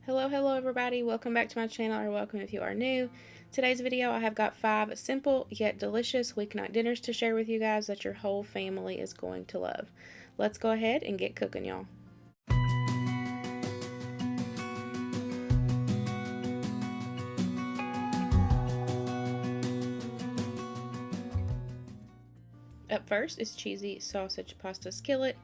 Hello everybody, welcome back to my channel, or welcome if you are new. Today's video I have got 5 simple yet delicious weeknight dinners to share with you guys that your whole family is going to love. Let's go ahead and get cooking, y'all. Up first is cheesy sausage pasta skillet.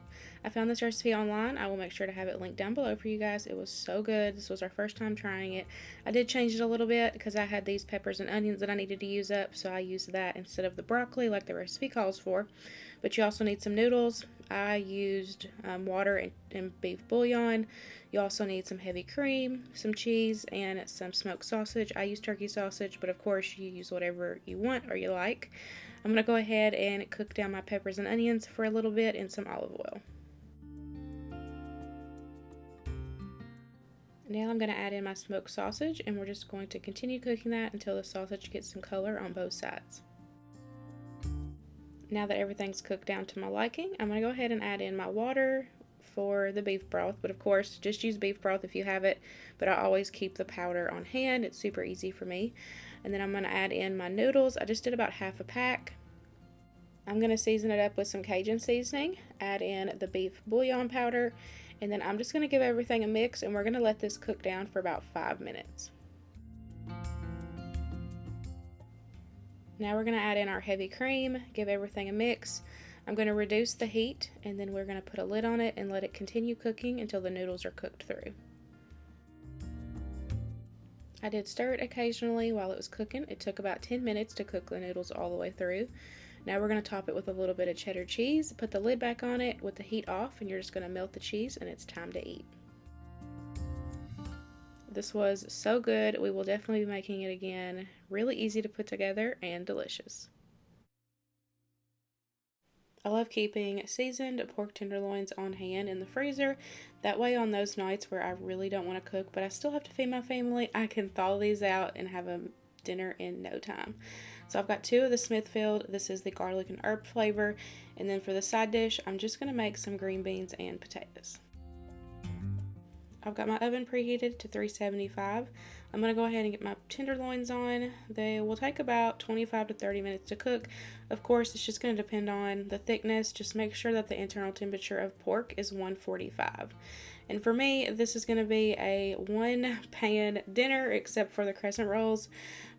I found this recipe online. I will make sure to have it linked down below for you guys. It was so good. This was our first time trying it. I did change it a little bit because I had these peppers and onions that I needed to use up, so I used that instead of the broccoli like the recipe calls for. But you also need some noodles. I used water and beef bouillon. You also need some heavy cream, some cheese, and some smoked sausage. I use turkey sausage, but of course you use whatever you want or you like. I'm going to go ahead and cook down my peppers and onions for a little bit in some olive oil. Now I'm going to add in my smoked sausage, and we're just going to continue cooking that until the sausage gets some color on both sides. Now that everything's cooked down to my liking, I'm going to go ahead and add in my water for the beef broth, but of course just use beef broth if you have it, but I always keep the powder on hand. It's super easy for me. And then I'm going to add in my noodles. I just did about half a pack. I'm going to season it up with some Cajun seasoning, add in the beef bouillon powder, and then I'm just going to give everything a mix, and we're going to let this cook down for about 5 minutes. Now we're going to add in our heavy cream, give everything a mix. I'm going to reduce the heat, and then we're going to put a lid on it and let it continue cooking until the noodles are cooked through. I did stir it occasionally while it was cooking. It took about 10 minutes to cook the noodles all the way through. Now we're going to top it with a little bit of cheddar cheese, put the lid back on it with the heat off, and you're just going to melt the cheese, and it's time to eat. This was so good. We will definitely be making it again. Really easy to put together and delicious. I love keeping seasoned pork tenderloins on hand in the freezer. That way on those nights where I really don't want to cook, but I still have to feed my family, I can thaw these out and have a dinner in no time. So I've got 2 of the Smithfield. This is the garlic and herb flavor. And then for the side dish, I'm just going to make some green beans and potatoes. I've got my oven preheated to 375. I'm going to go ahead and get my tenderloins on. They will take about 25 to 30 minutes to cook. Of course, it's just going to depend on the thickness. Just make sure that the internal temperature of pork is 145. And for me, this is going to be a 1-pan dinner except for the crescent rolls.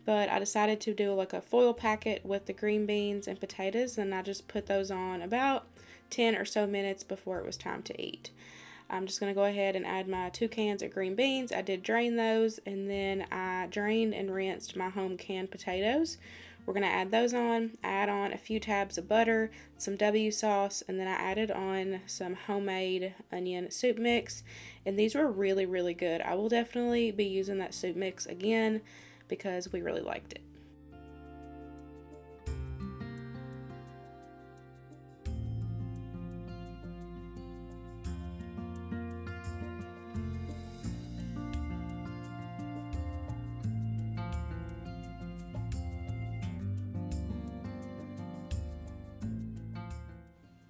But I decided to do like a foil packet with the green beans and potatoes, and I just put those on about 10 or so minutes before it was time to eat. I'm just going to go ahead and add my 2 cans of green beans. I did drain those, and then I drained and rinsed my home canned potatoes. We're going to add those on. I add on a few tabs of butter, some W sauce, and then I added on some homemade onion soup mix. And these were really, really good. I will definitely be using that soup mix again because we really liked it.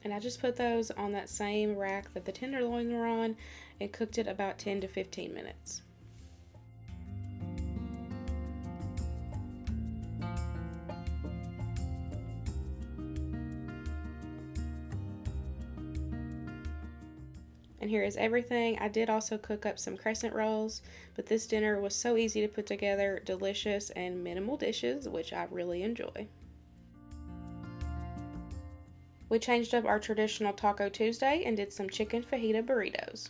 And I just put those on that same rack that the tenderloins were on and cooked it about 10 to 15 minutes. And here is everything. I did also cook up some crescent rolls, but this dinner was so easy to put together, delicious, and minimal dishes, which I really enjoy. We changed up our traditional Taco Tuesday and did some chicken fajita burritos.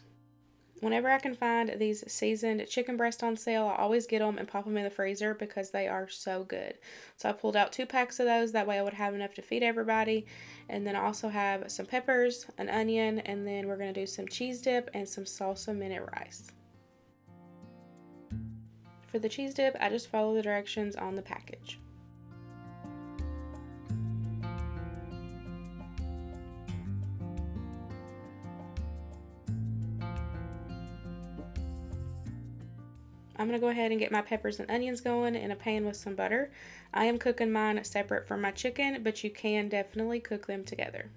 Whenever I can find these seasoned chicken breasts on sale, I always get them and pop them in the freezer because they are so good. So I pulled out 2 packs of those, that way I would have enough to feed everybody. And then I also have some peppers, an onion, and then we're going to do some cheese dip and some salsa minute rice. For the cheese dip, I just follow the directions on the package. I'm going to go ahead and get my peppers and onions going in a pan with some butter. I am cooking mine separate from my chicken, but you can definitely cook them together.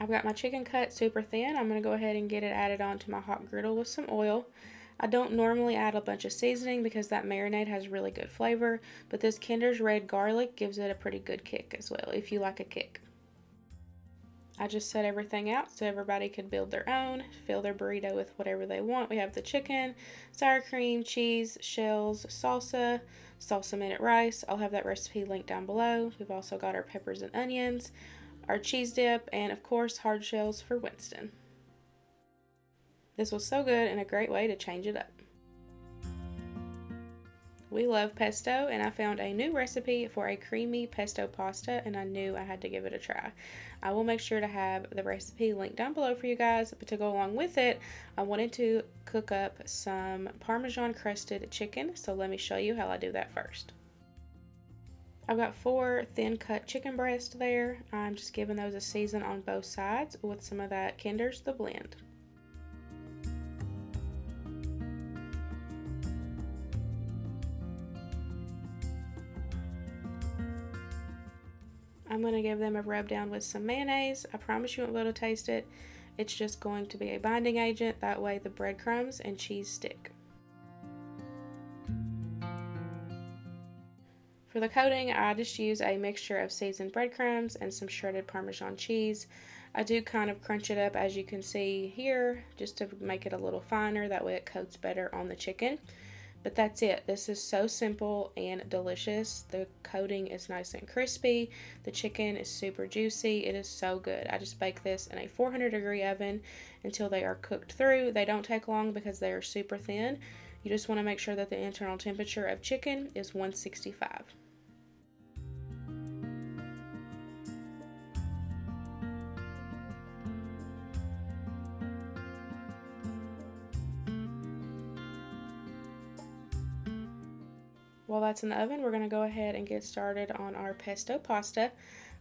I've got my chicken cut super thin. I'm going to go ahead and get it added onto my hot griddle with some oil. I don't normally add a bunch of seasoning because that marinade has really good flavor, but this Kinder's red garlic gives it a pretty good kick as well, if you like a kick. I just set everything out so everybody could build their own, fill their burrito with whatever they want. We have the chicken, sour cream, cheese, shells, salsa, salsa minute rice. I'll have that recipe linked down below. We've also got our peppers and onions, our cheese dip, and of course hard shells for Winston. This was so good and a great way to change it up. We love pesto, and I found a new recipe for a creamy pesto pasta, and I knew I had to give it a try. I will make sure to have the recipe linked down below for you guys, but to go along with it, I wanted to cook up some Parmesan crusted chicken, so let me show you how I do that first. I've got 4 thin cut chicken breasts there. I'm just giving those a season on both sides with some of that Kinder's The Blend. I'm going to give them a rub down with some mayonnaise. I promise you won't be able to taste it. It's just going to be a binding agent. That way the breadcrumbs and cheese stick. For the coating, I just use a mixture of seasoned breadcrumbs and some shredded Parmesan cheese. I do kind of crunch it up, as you can see here, just to make it a little finer. That way it coats better on the chicken. But that's it. This is so simple and delicious. The coating is nice and crispy. The chicken is super juicy. It is so good. I just bake this in a 400-degree oven until they are cooked through. They don't take long because they are super thin. You just want to make sure that the internal temperature of chicken is 165. While that's in the oven, we're going to go ahead and get started on our pesto pasta.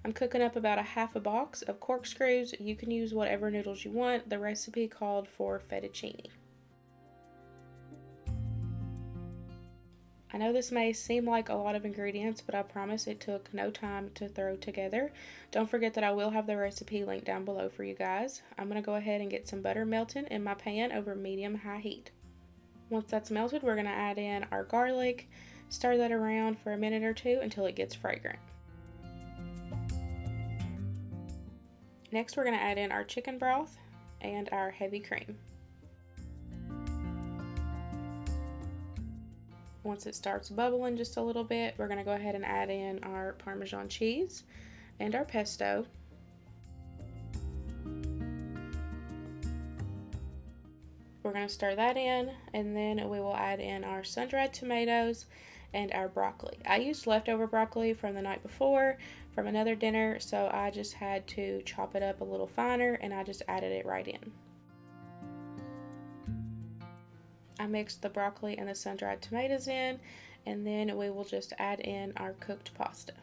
I'm cooking up about a half a box of corkscrews. You can use whatever noodles you want. The recipe called for fettuccine. I know this may seem like a lot of ingredients, but I promise it took no time to throw together. Don't forget that I will have the recipe linked down below for you guys. I'm going to go ahead and get some butter melted in my pan over medium-high heat. Once that's melted, we're going to add in our garlic. Stir that around for a minute or two until it gets fragrant. Next, we're going to add in our chicken broth and our heavy cream. Once it starts bubbling just a little bit, we're going to go ahead and add in our Parmesan cheese and our pesto. We're going to stir that in, and then we will add in our sun-dried tomatoes and our broccoli. I used leftover broccoli from the night before from another dinner, so I just had to chop it up a little finer, and I just added it right in. I mixed the broccoli and the sun-dried tomatoes in, and then we will just add in our cooked pasta.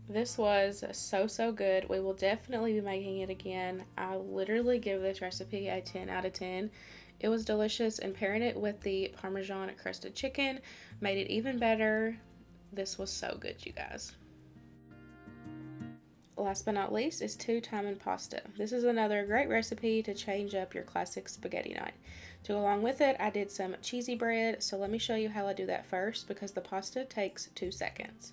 This was so good. We will definitely be making it again. I literally give this recipe a 10 out of 10. It was delicious, and pairing it with the Parmesan crusted chicken made it even better. This was so good, you guys. Last but not least is 2-timing pasta. This is another great recipe to change up your classic spaghetti night. To go along with it, I did some cheesy bread, so let me show you how I do that first because the pasta takes 2 seconds.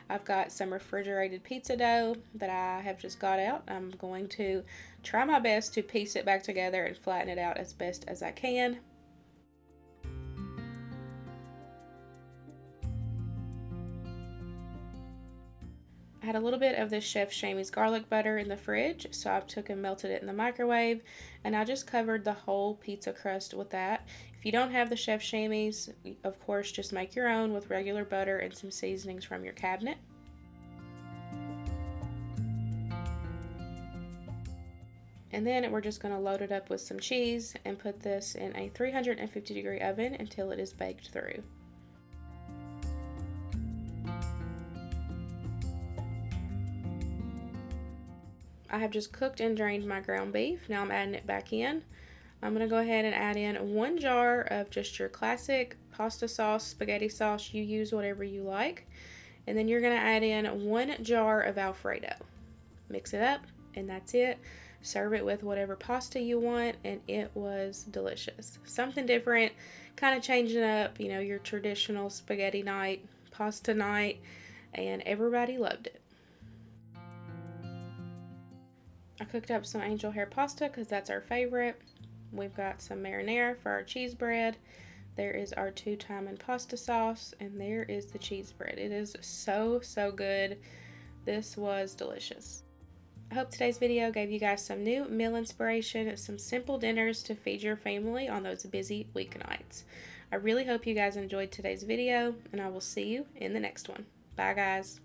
I've got some refrigerated pizza dough that I have just got out. I'm going to try my best to piece it back together and flatten it out as best as I can. I had a little bit of this Chef Shamey's garlic butter in the fridge, so I took and melted it in the microwave, and I just covered the whole pizza crust with that. If you don't have the Chef Shamey's, of course, just make your own with regular butter and some seasonings from your cabinet. And then we're just going to load it up with some cheese and put this in a 350-degree oven until it is baked through. I have just cooked and drained my ground beef. Now I'm adding it back in. I'm going to go ahead and add in 1 jar of just your classic pasta sauce, spaghetti sauce. You use whatever you like. And then you're going to add in 1 jar of Alfredo. Mix it up, and that's it. Serve it with whatever pasta you want, and it was delicious. Something different, kind of changing up, you know, your traditional spaghetti night, pasta night, and everybody loved it. I cooked up some angel hair pasta because that's our favorite. We've got some marinara for our cheese bread. There is our 2-time pasta sauce, and there is the cheese bread. It is so, so good. This was delicious. I hope today's video gave you guys some new meal inspiration, some simple dinners to feed your family on those busy weeknights. I really hope you guys enjoyed today's video, and I will see you in the next one. Bye, guys.